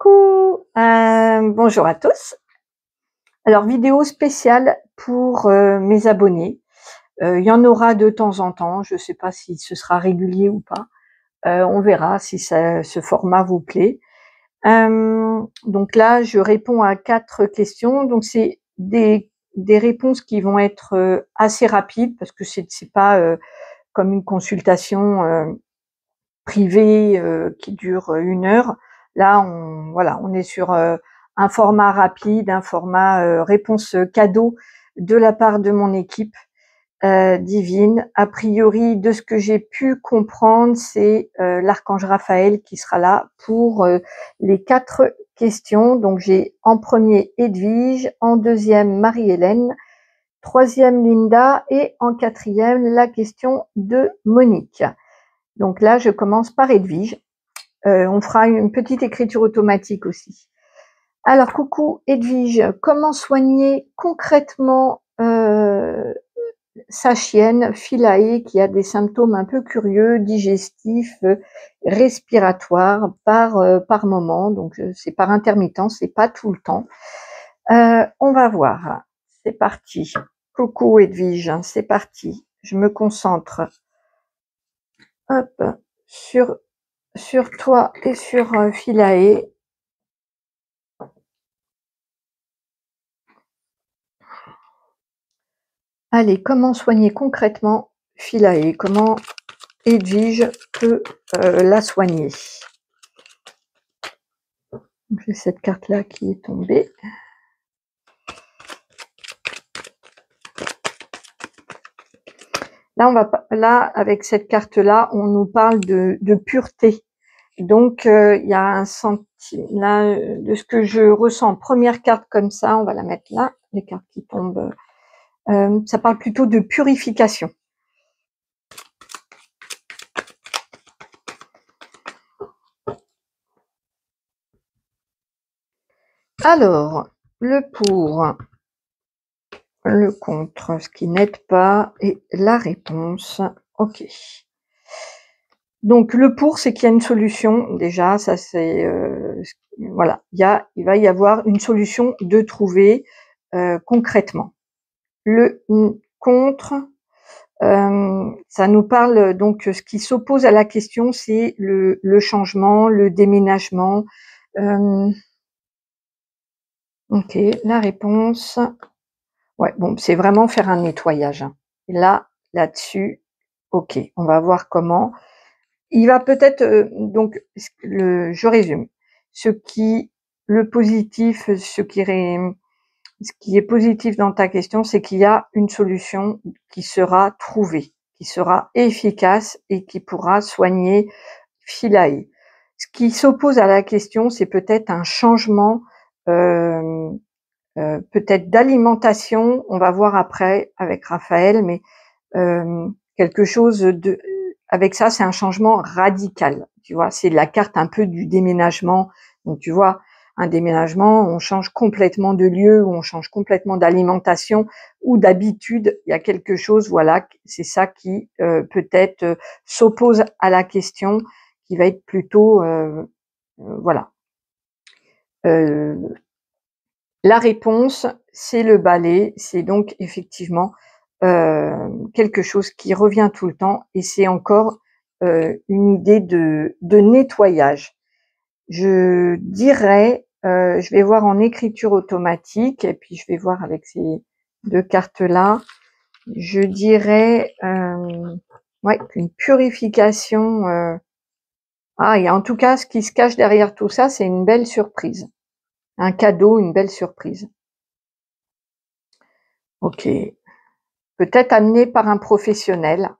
Coucou, bonjour à tous. Alors vidéo spéciale pour mes abonnés. Il y en aura de temps en temps, je ne sais pas si ce sera régulier ou pas. On verra si ce format vous plaît. Donc là, je réponds à 4 questions. Donc c'est des réponses qui vont être assez rapides parce que c'est pas comme une consultation privée qui dure 1 heure. Là, on est sur un format rapide, un format réponse cadeau de la part de mon équipe divine. A priori, de ce que j'ai pu comprendre, c'est l'archange Raphaël qui sera là pour les 4 questions. Donc j'ai en premier Edwige, en deuxième Marie-Hélène, troisième Linda et en quatrième la question de Monique. Donc là, je commence par Edwige. On fera une petite écriture automatique aussi. Alors, coucou Edwige, comment soigner concrètement sa chienne Philae qui a des symptômes un peu curieux, digestifs, respiratoires par moment. Donc c'est par intermittence, c'est pas tout le temps. On va voir. C'est parti. Coucou Edwige, c'est parti. Je me concentre. Hop, sur toi et sur Philae. Allez, comment soigner concrètement Philae? Comment Edwige peut la soigner? J'ai cette carte-là qui est tombée. Là, avec cette carte-là, on nous parle de pureté. Donc, il y a un sentiment, là, de ce que je ressens. Première carte comme ça, on va la mettre là, les cartes qui tombent. Ça parle plutôt de purification. Alors, le pour, le contre, ce qui n'aide pas, et la réponse. Ok. Donc le pour, c'est qu'il y a une solution. Déjà, ça c'est voilà. Il va y avoir une solution de trouver concrètement. Le contre, ça nous parle donc ce qui s'oppose à la question, c'est le changement, le déménagement. Ok, la réponse. Ouais, bon, c'est vraiment faire un nettoyage. Et là-dessus, ok, on va voir comment. Il va peut-être donc je résume. Le positif, ce qui est positif dans ta question, c'est qu'il y a une solution qui sera trouvée, qui sera efficace et qui pourra soigner Philae. Ce qui s'oppose à la question, c'est peut-être un changement peut-être d'alimentation, on va voir après avec Raphaël, mais quelque chose de, avec ça, c'est un changement radical. Tu vois, c'est la carte un peu du déménagement. Donc tu vois, un déménagement, on change complètement de lieu, ou on change complètement d'alimentation ou d'habitude. Il y a quelque chose, voilà, c'est ça qui peut-être s'oppose à la question, qui va être plutôt, voilà. La réponse, c'est le balai, c'est donc effectivement quelque chose qui revient tout le temps et c'est encore une idée de nettoyage. Je dirais, je vais voir en écriture automatique et puis je vais voir avec ces 2 cartes-là, je dirais ouais, qu'une purification. Et en tout cas, ce qui se cache derrière tout ça, c'est une belle surprise. Un cadeau, une belle surprise. Ok. Peut-être amené par un professionnel.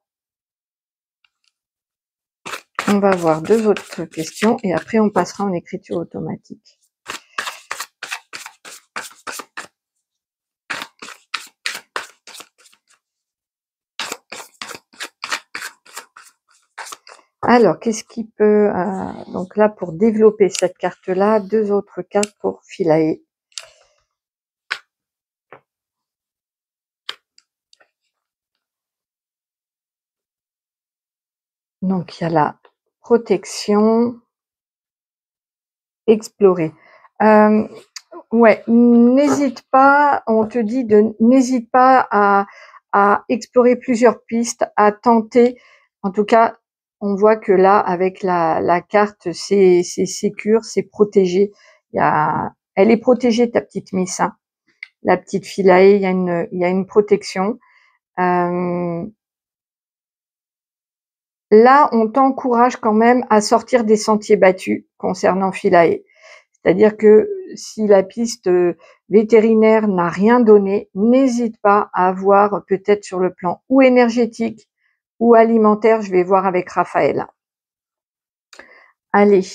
On va voir 2 autres questions et après on passera en écriture automatique. Alors, qu'est-ce qui peut... donc là, pour développer cette carte-là, 2 autres cartes pour Philae. Donc, il y a la protection. explorer. Ouais, n'hésite pas, on te dit n'hésite pas à explorer plusieurs pistes, à tenter. En tout cas, on voit que là, avec la carte, c'est sécure, c'est protégé. Elle est protégée, ta petite Miss, hein. La petite Philae, il y a une protection. Là, on t'encourage quand même à sortir des sentiers battus concernant Philae. C'est-à-dire que si la piste vétérinaire n'a rien donné, n'hésite pas à voir peut-être sur le plan ou énergétique ou alimentaire. Je vais voir avec Raphaël. Allez,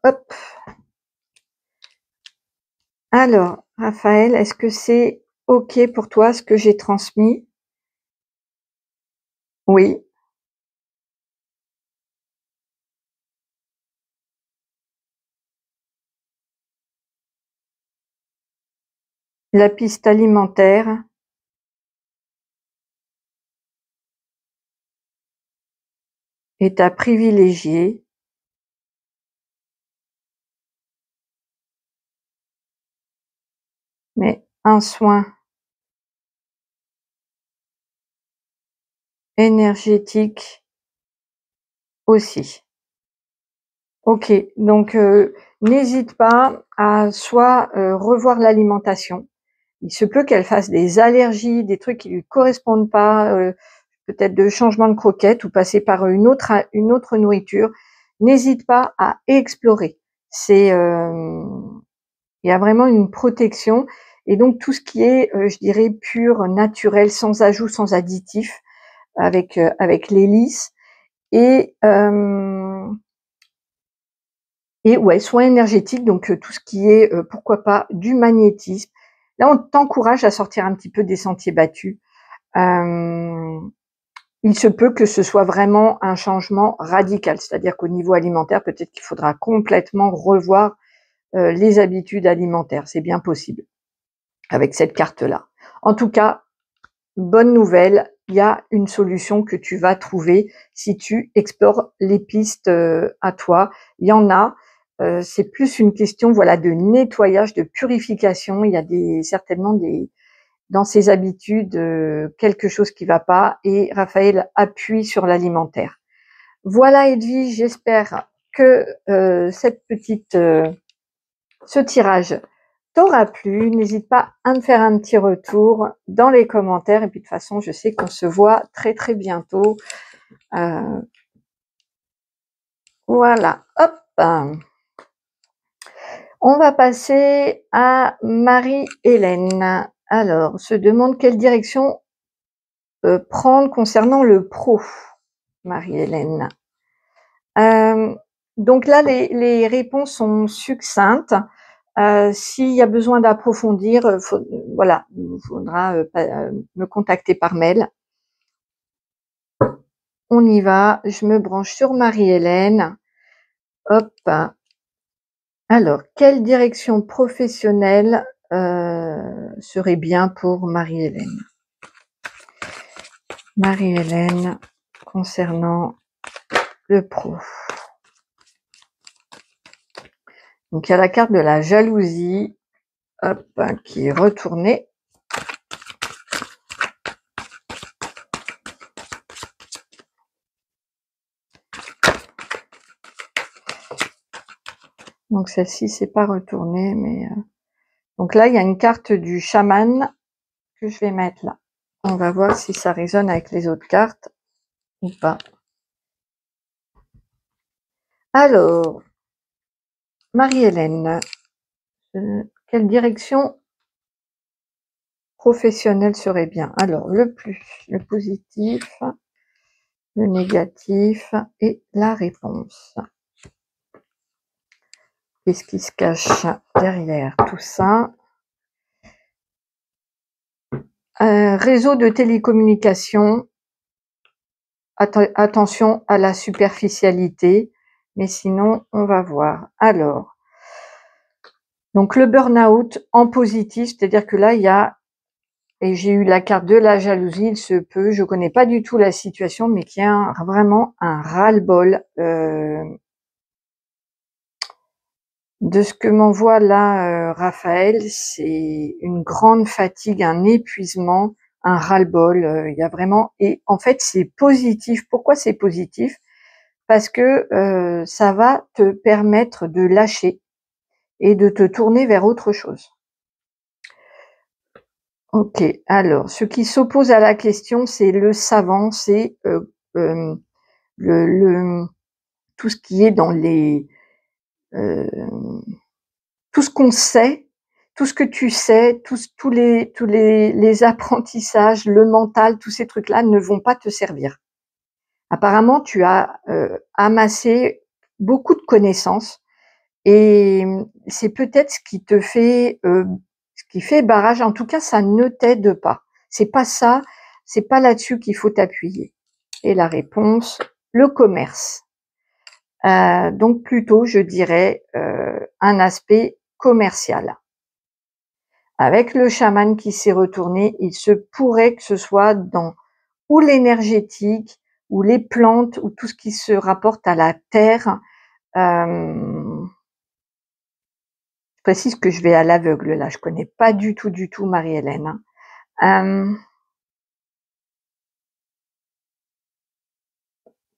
hop. Alors, Raphaël, est-ce que c'est OK pour toi ce que j'ai transmis? Oui. La piste alimentaire est à privilégier. Mais un soin énergétique aussi. OK, donc n'hésite pas à soit revoir l'alimentation. Il se peut qu'elle fasse des allergies, des trucs qui lui correspondent pas, peut-être de changement de croquettes ou passer par une autre nourriture. N'hésite pas à explorer. C'est il y a vraiment une protection et donc tout ce qui est, je dirais pur, naturel, sans ajout, sans additif, avec l'hélice et ouais, soins énergétiques, donc tout ce qui est, pourquoi pas, du magnétisme. Là, on t'encourage à sortir un petit peu des sentiers battus. Il se peut que ce soit vraiment un changement radical, c'est-à-dire qu'au niveau alimentaire, peut-être qu'il faudra complètement revoir les habitudes alimentaires. C'est bien possible avec cette carte-là. En tout cas, bonne nouvelle, il y a une solution que tu vas trouver si tu explores les pistes à toi. Il y en a. C'est plus une question, voilà, de nettoyage, de purification. Il y a certainement dans ses habitudes quelque chose qui va pas et Raphaël appuie sur l'alimentaire. Voilà Edwige, j'espère que ce tirage t'aura plu. N'hésite pas à me faire un petit retour dans les commentaires et puis de toute façon je sais qu'on se voit très très bientôt. Voilà, hop. On va passer à Marie-Hélène. Alors, se demande quelle direction prendre concernant le pro, Marie-Hélène. Donc là, les réponses sont succinctes. S'il y a besoin d'approfondir, voilà, il faudra me contacter par mail. On y va, je me branche sur Marie-Hélène. Hop. Alors, quelle direction professionnelle serait bien pour Marie-Hélène? Marie-Hélène, concernant le pro. Donc, il y a la carte de la jalousie, hop, qui est retournée. Donc, celle-ci, c'est pas retourné, mais... Donc là, il y a une carte du chaman que je vais mettre là. On va voir si ça résonne avec les autres cartes ou pas. Alors, Marie-Hélène, quelle direction professionnelle serait bien? Alors, le positif, le négatif et la réponse. Qu'est-ce qui se cache derrière tout ça? Réseau de télécommunication. Attention à la superficialité, mais sinon, on va voir. Alors, donc le burn-out en positif, c'est-à-dire que là, il y a, et j'ai eu la carte de la jalousie, il se peut, je connais pas du tout la situation, mais qu'il y a vraiment un ras-le-bol De ce que m'envoie là Raphaël, c'est une grande fatigue, un épuisement, un ras-le-bol. Il y a vraiment, et en fait c'est positif. Pourquoi c'est positif? Parce que ça va te permettre de lâcher et de te tourner vers autre chose. Ok, alors ce qui s'oppose à la question, c'est le savant, c'est le tout ce qui est dans les euh, tout ce qu'on sait, tout ce que tu sais, tous les apprentissages, le mental, tous ces trucs-là ne vont pas te servir. Apparemment, tu as amassé beaucoup de connaissances et c'est peut-être ce qui fait barrage. En tout cas, ça ne t'aide pas. C'est pas ça, c'est pas là-dessus qu'il faut t'appuyer. Et la réponse, le commerce. Donc plutôt, je dirais, un aspect commercial. Avec le chaman qui s'est retourné, il se pourrait que ce soit dans ou l'énergétique, ou les plantes, ou tout ce qui se rapporte à la terre. Je précise que je vais à l'aveugle là, je connais pas du tout Marie-Hélène.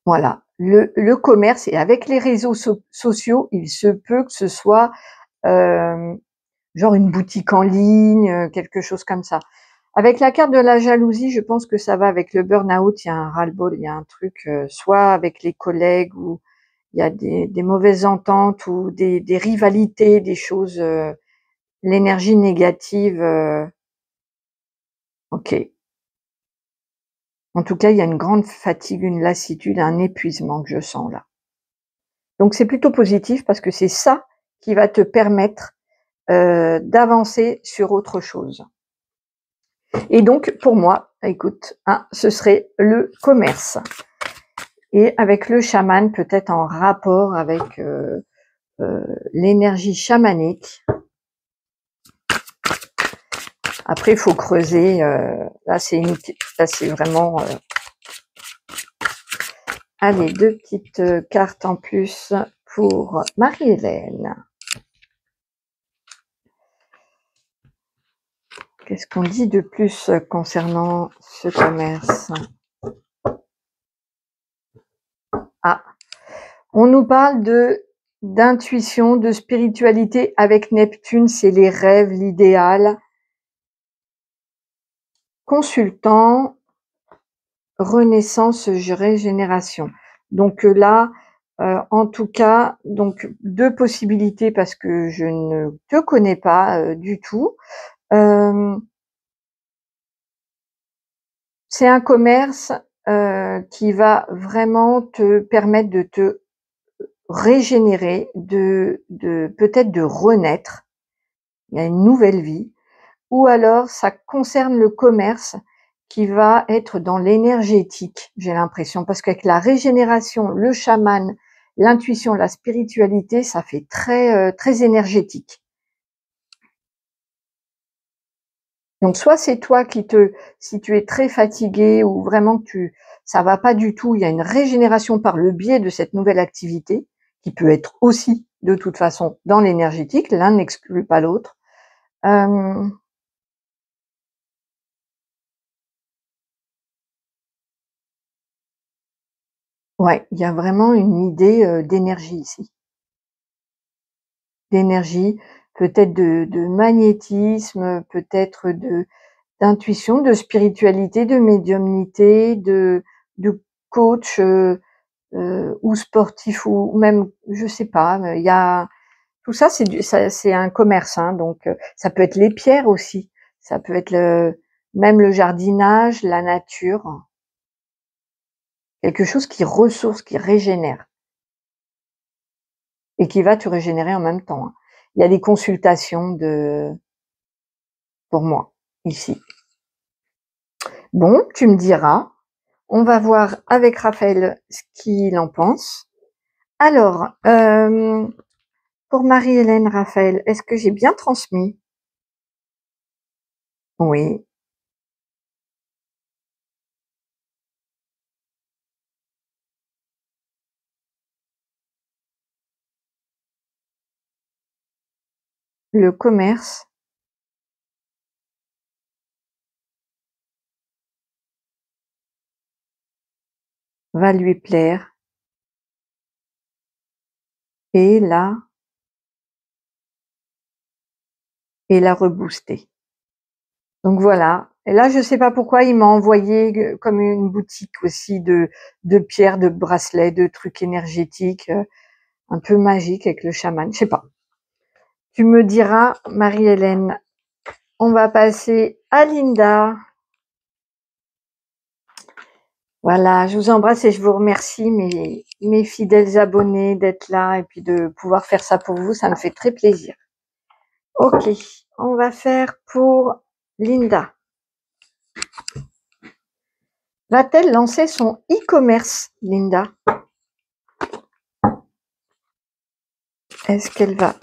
Voilà, le commerce, et avec les réseaux sociaux, il se peut que ce soit genre une boutique en ligne, quelque chose comme ça. Avec la carte de la jalousie, je pense que ça va avec le burn-out, il y a un ras-le-bol, il y a un truc, soit avec les collègues, ou il y a des mauvaises ententes, ou des rivalités, des choses, l'énergie négative, ok. En tout cas, il y a une grande fatigue, une lassitude, un épuisement que je sens là. Donc c'est plutôt positif parce que c'est ça qui va te permettre d'avancer sur autre chose. Et donc, pour moi, écoute, ce serait le commerce. Et avec le chaman, peut-être en rapport avec l'énergie chamanique. Après, il faut creuser. Là, c'est vraiment... Allez, 2 petites cartes en plus pour Marie-Hélène. Qu'est-ce qu'on dit de plus concernant ce commerce? Ah, on nous parle d'intuition, de spiritualité avec Neptune, c'est les rêves, l'idéal. Consultant, renaissance, régénération. Donc là, en tout cas, donc 2 possibilités parce que je ne te connais pas du tout. C'est un commerce qui va vraiment te permettre de te régénérer, de peut-être de renaître. Il y a une nouvelle vie. Ou alors ça concerne le commerce qui va être dans l'énergétique, j'ai l'impression, parce qu'avec la régénération, le chaman, l'intuition, la spiritualité, ça fait très énergétique. Donc soit c'est toi si tu es très fatigué ou vraiment que ça va pas du tout, il y a une régénération par le biais de cette nouvelle activité, qui peut être aussi de toute façon dans l'énergétique, l'un n'exclut pas l'autre. Ouais, il y a vraiment une idée d'énergie ici. D'énergie, peut-être de magnétisme, peut-être d'intuition, de spiritualité, de médiumnité, de coach ou sportif, ou même, je sais pas, il y a tout ça, c'est un commerce, hein, donc ça peut être les pierres aussi, ça peut être même le jardinage, la nature, quelque chose qui ressource, qui régénère. Et qui va te régénérer en même temps, hein. Il y a des consultations pour moi, ici. Bon, tu me diras. On va voir avec Raphaël ce qu'il en pense. Alors, pour Marie-Hélène, Raphaël, est-ce que j'ai bien transmis? Oui. le commerce va lui plaire et la rebooster. Donc voilà. Et là, je sais pas pourquoi il m'a envoyé comme une boutique aussi de pierres, de bracelets, de trucs énergétiques, un peu magiques avec le chaman. Je sais pas. Tu me diras, Marie-Hélène. On va passer à Linda. Voilà, je vous embrasse et je vous remercie, mes fidèles abonnés, d'être là et puis de pouvoir faire ça pour vous. Ça me fait très plaisir. Ok, on va faire pour Linda. Va-t-elle lancer son e-commerce, Linda? Est-ce qu'elle va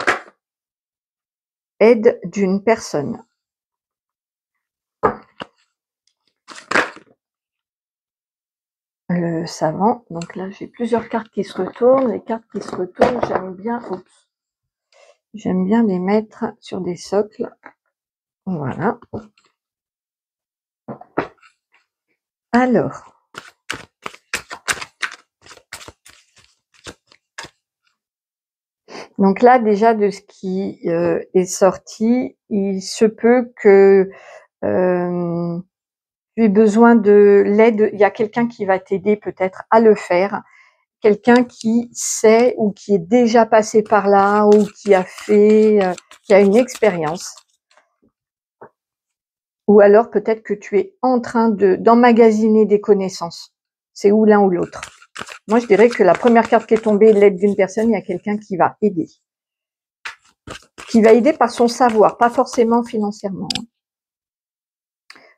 aide d'une personne? Le savant, donc là j'ai plusieurs cartes qui se retournent. Les cartes qui se retournent, j'aime bien les mettre sur des socles. Voilà. Alors, donc là déjà de ce qui est sorti, il se peut que tu aies besoin de l'aide. Il y a quelqu'un qui va t'aider peut-être à le faire, quelqu'un qui sait ou qui est déjà passé par là ou qui a fait, qui a une expérience. Ou alors peut-être que tu es en train d'emmagasiner des connaissances. C'est ou l'un ou l'autre. Moi, je dirais que la première carte qui est tombée, l'aide d'une personne, il y a quelqu'un qui va aider. Qui va aider par son savoir, pas forcément financièrement.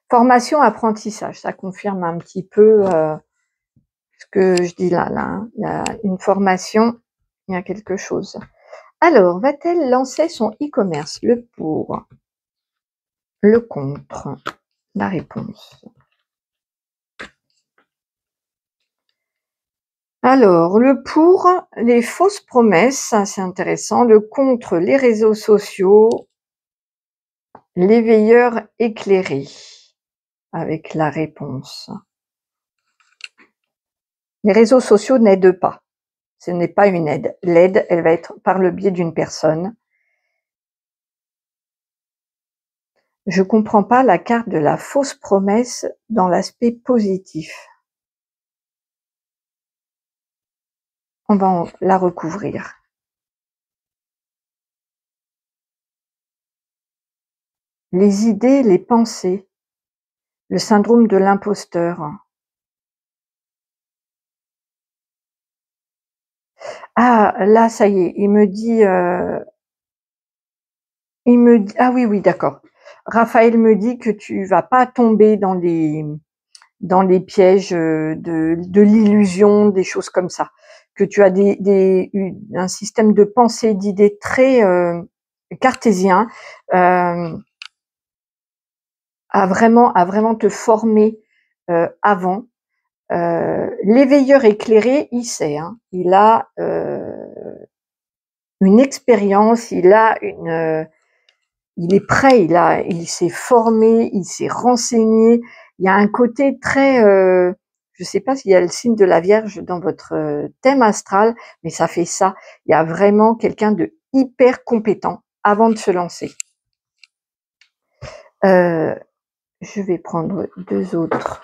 Formation, apprentissage, ça confirme un petit peu ce que je dis là. Il y a une formation, il y a quelque chose. Alors, va-t-elle lancer son e-commerce? Le pour, le contre, la réponse. Alors, le pour, les fausses promesses, ça c'est intéressant. Le contre, les réseaux sociaux, les veilleurs éclairés, avec la réponse. Les réseaux sociaux n'aident pas. Ce n'est pas une aide. L'aide, elle va être par le biais d'une personne. Je comprends pas la carte de la fausse promesse dans l'aspect positif. On va la recouvrir. Les idées, les pensées, le syndrome de l'imposteur. Ah, là, ça y est, il me dit, ah oui, d'accord. Raphaël me dit que tu vas pas tomber dans les pièges de l'illusion, des choses comme ça. Que tu as un système de pensée, d'idées très cartésien, à vraiment te former avant. L'éveilleur éclairé, il sait, hein, il a une expérience, il est prêt, il s'est formé, il s'est renseigné. Il y a un côté très, je sais pas s'il y a le signe de la Vierge dans votre thème astral, mais ça fait ça. Il y a vraiment quelqu'un de hyper compétent avant de se lancer. Je vais prendre deux autres.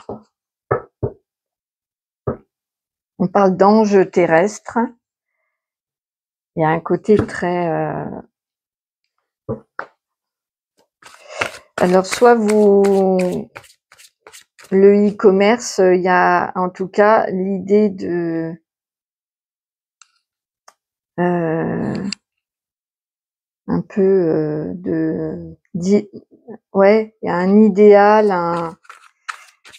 On parle d'ange terrestre. Il y a un côté très... Alors, soit le e-commerce, il y a en tout cas l'idée de... un peu ouais, il y a un idéal,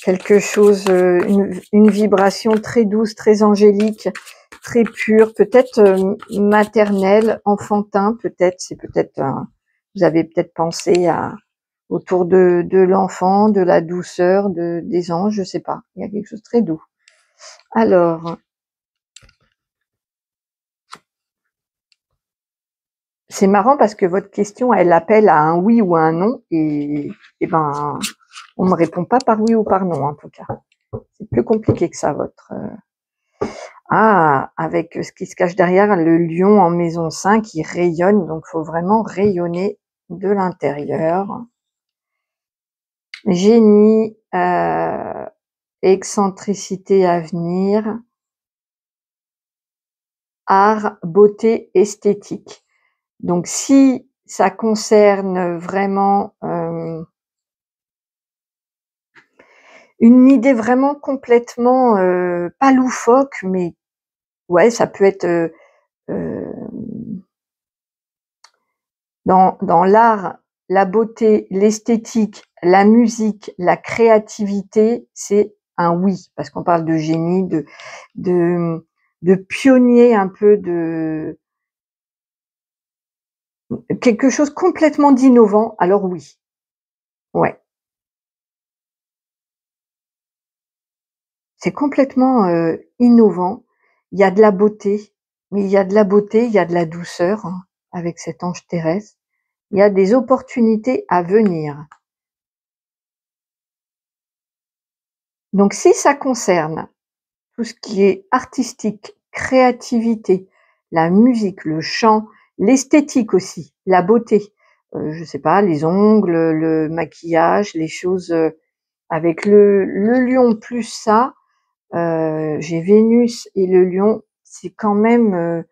quelque chose, une vibration très douce, très angélique, très pure, peut-être maternelle, enfantin, peut-être, vous avez peut-être pensé autour de l'enfant, de la douceur, des anges, je sais pas, il y a quelque chose de très doux. Alors, c'est marrant parce que votre question, elle appelle à un oui ou à un non, et ben, on me répond pas par oui ou par non, en tout cas. C'est plus compliqué que ça, votre... Ah, avec ce qui se cache derrière, le lion en maison 5, qui rayonne, donc faut vraiment rayonner de l'intérieur. Génie, excentricité à venir, art, beauté, esthétique. Donc si ça concerne vraiment une idée vraiment complètement pas loufoque, mais ouais, ça peut être dans l'art, la beauté, l'esthétique, la musique, la créativité, c'est un oui, parce qu'on parle de génie, de pionnier, un peu de quelque chose complètement d'innovant, alors oui, ouais. C'est complètement innovant. Il y a de la beauté, mais il y a de la beauté, il y a de la douceur, hein, avec cet ange terrestre. Il y a des opportunités à venir. Donc si ça concerne tout ce qui est artistique, créativité, la musique, le chant, l'esthétique aussi, la beauté, je sais pas, les ongles, le maquillage, les choses avec le lion plus ça, j'ai Vénus et le lion, c'est quand même,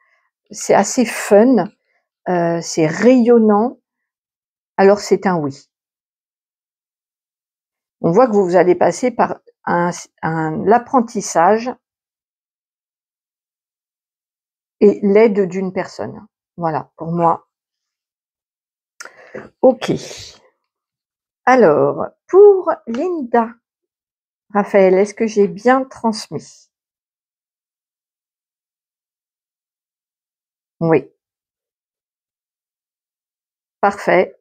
c'est assez fun, c'est rayonnant, alors c'est un oui. On voit que vous allez passer par l'apprentissage et l'aide d'une personne. Voilà, pour moi. Ok. Alors, pour Linda, Raphaël, est-ce que j'ai bien transmis? Oui, parfait.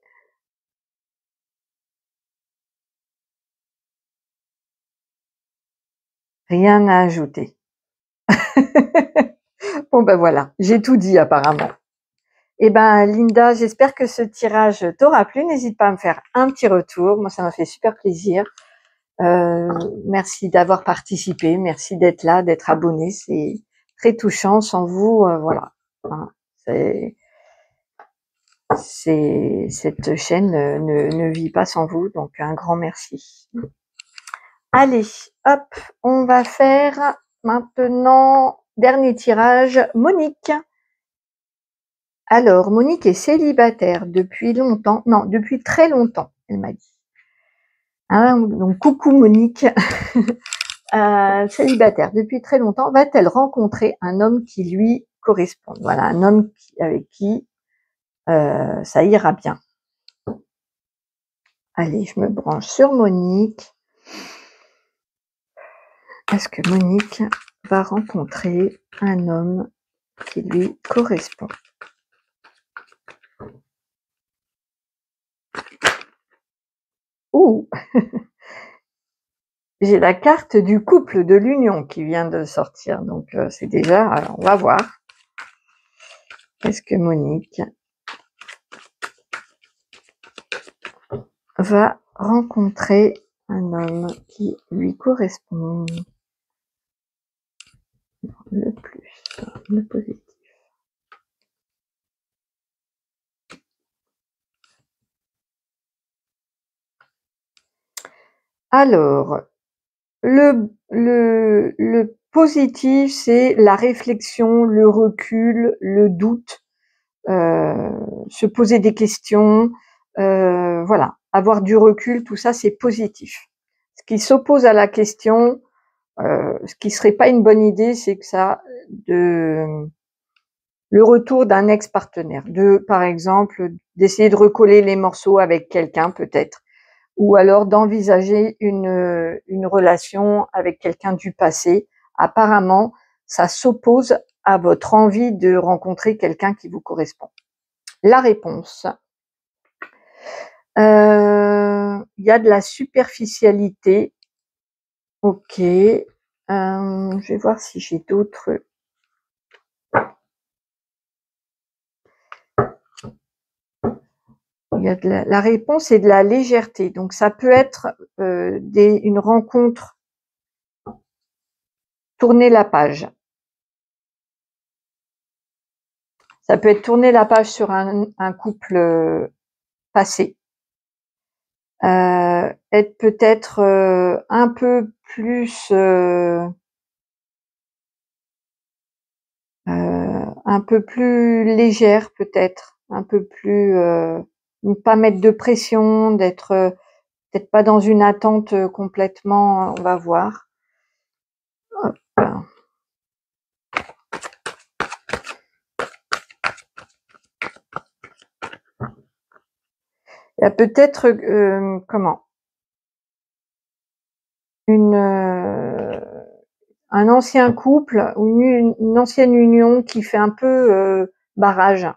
Rien à ajouter. Bon ben voilà, j'ai tout dit apparemment. Eh ben Linda, j'espère que ce tirage t'aura plu. N'hésite pas à me faire un petit retour. Moi, ça m'a fait super plaisir. Merci d'avoir participé. Merci d'être là, d'être abonné. C'est très touchant. Sans vous, voilà. Hein, cette chaîne ne vit pas sans vous. Donc un grand merci. Allez, hop, on va faire maintenant dernier tirage. Monique. Alors, Monique est célibataire depuis longtemps, non, depuis très longtemps, elle m'a dit. Hein, donc, coucou Monique, célibataire depuis très longtemps, va-t-elle rencontrer un homme qui lui correspond? Voilà, un homme avec qui ça ira bien. Allez, je me branche sur Monique. Est-ce que Monique va rencontrer un homme qui lui correspond? Ouh, j'ai la carte du couple de l'union qui vient de sortir, donc c'est déjà, alors on va voir. Est-ce que Monique va rencontrer un homme qui lui correspond? Le plus, le positif. Alors, le positif, c'est la réflexion, le recul, le doute, se poser des questions, voilà, avoir du recul, tout ça, c'est positif. Ce qui s'oppose à la question, ce qui serait pas une bonne idée, c'est que ça, le retour d'un ex-partenaire, par exemple, d'essayer de recoller les morceaux avec quelqu'un peut-être, ou alors d'envisager une relation avec quelqu'un du passé. Apparemment, ça s'oppose à votre envie de rencontrer quelqu'un qui vous correspond. La réponse. Il y a de la superficialité. Ok. Je vais voir si j'ai d'autres. y a la réponse est de la légèreté. Donc ça peut être une rencontre. Tourner la page. Ça peut être tourner la page sur un couple passé. Être peut-être un peu plus légère peut-être, un peu plus ne pas mettre de pression, d'être peut-être pas dans une attente complètement, on va voir. Hop. Il y a peut-être un ancien couple ou une ancienne union qui fait un peu barrage.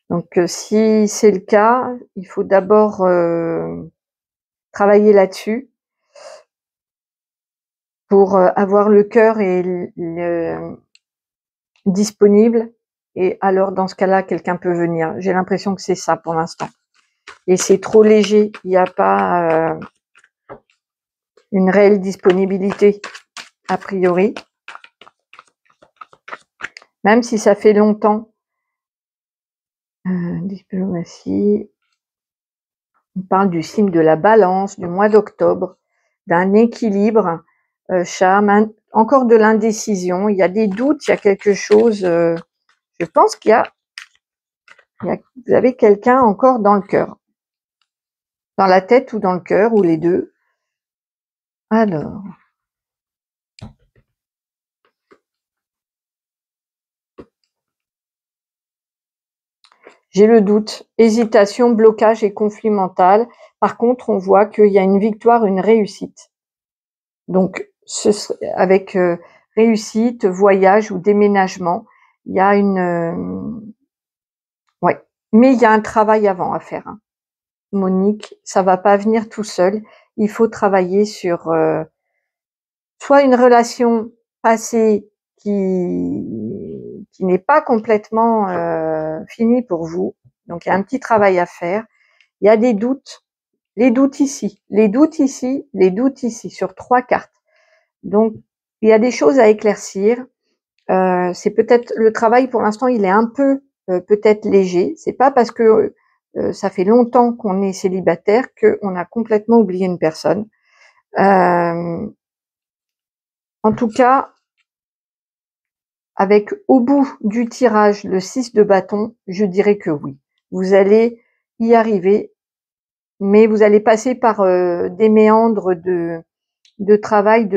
Donc si c'est le cas, il faut d'abord travailler là-dessus pour avoir le cœur disponible, et alors dans ce cas-là, quelqu'un peut venir. J'ai l'impression que c'est ça pour l'instant. Et c'est trop léger, il n'y a pas une réelle disponibilité a priori. Même si ça fait longtemps. Diplomatie. On parle du signe de la balance, du mois d'octobre, d'un équilibre, charme, encore de l'indécision. Il y a des doutes, il y a quelque chose. Je pense qu'il y a vous avez quelqu'un encore dans le cœur. Dans la tête ou dans le cœur, ou les deux. Alors. J'ai le doute, hésitation, blocage et conflit mental. Par contre, on voit qu'il y a une victoire, une réussite. Donc, avec réussite, voyage ou déménagement, il y a ouais. Mais il y a un travail avant à faire. Hein. Monique, ça va pas venir tout seul. Il faut travailler sur soit une relation passée qui n'est pas complètement finie pour vous. Donc, il y a un petit travail à faire. Il y a des doutes. Les doutes ici, les doutes ici, les doutes ici, sur 3 cartes. Donc, il y a des choses à éclaircir. C'est peut-être le travail pour l'instant, il est un peu peut-être léger. C'est pas parce que ça fait longtemps qu'on est célibataire qu'on a complètement oublié une personne. En tout cas, avec au bout du tirage le 6 de bâton, je dirais que oui. Vous allez y arriver, mais vous allez passer par des méandres de travail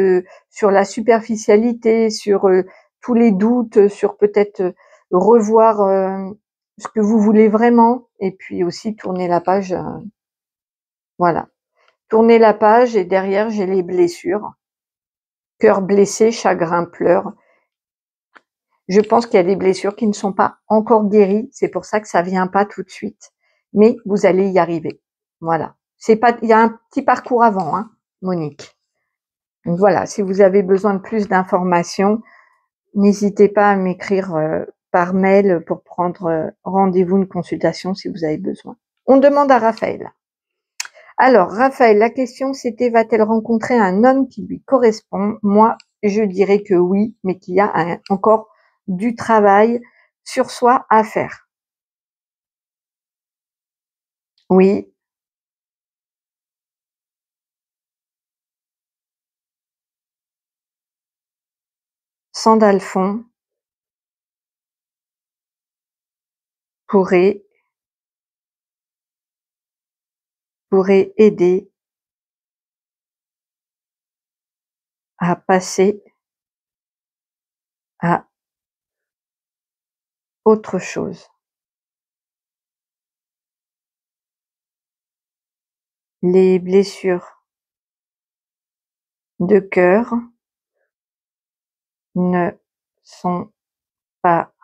sur la superficialité, sur tous les doutes, sur peut-être revoir ce que vous voulez vraiment, et puis aussi tourner la page. Voilà, tourner la page, et derrière j'ai les blessures, cœur blessé, chagrin, pleurs. Je pense qu'il y a des blessures qui ne sont pas encore guéries, c'est pour ça que ça vient pas tout de suite, mais vous allez y arriver. Voilà, c'est pas, il y a un petit parcours avant, hein, Monique. Donc voilà, si vous avez besoin de plus d'informations, n'hésitez pas à m'écrire par mail pour prendre rendez-vous, une consultation si vous avez besoin. On demande à Raphaël. Alors, Raphaël, la question c'était, va-t-elle rencontrer un homme qui lui correspond? Moi, je dirais que oui, mais qu'il y a encore du travail sur soi à faire. Oui. Sandalphon pourrait aider à passer à autre chose. Les blessures de cœur ne sont pas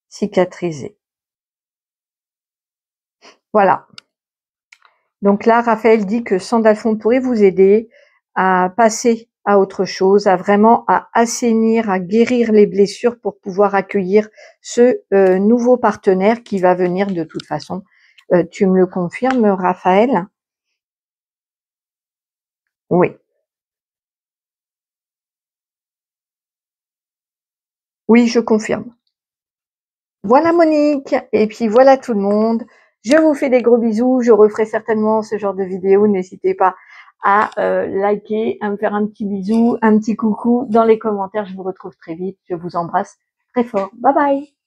cicatrisées. Voilà. Donc là, Raphaël dit que Sandalphon pourrait vous aider à passer à autre chose, à assainir, à guérir les blessures pour pouvoir accueillir ce nouveau partenaire qui va venir de toute façon. Tu me le confirmes, Raphaël? Oui. Oui, je confirme. Voilà Monique, et puis voilà tout le monde. Je vous fais des gros bisous, je referai certainement ce genre de vidéo. N'hésitez pas à liker, à me faire un petit bisou, un petit coucou dans les commentaires. Je vous retrouve très vite, je vous embrasse très fort. Bye bye.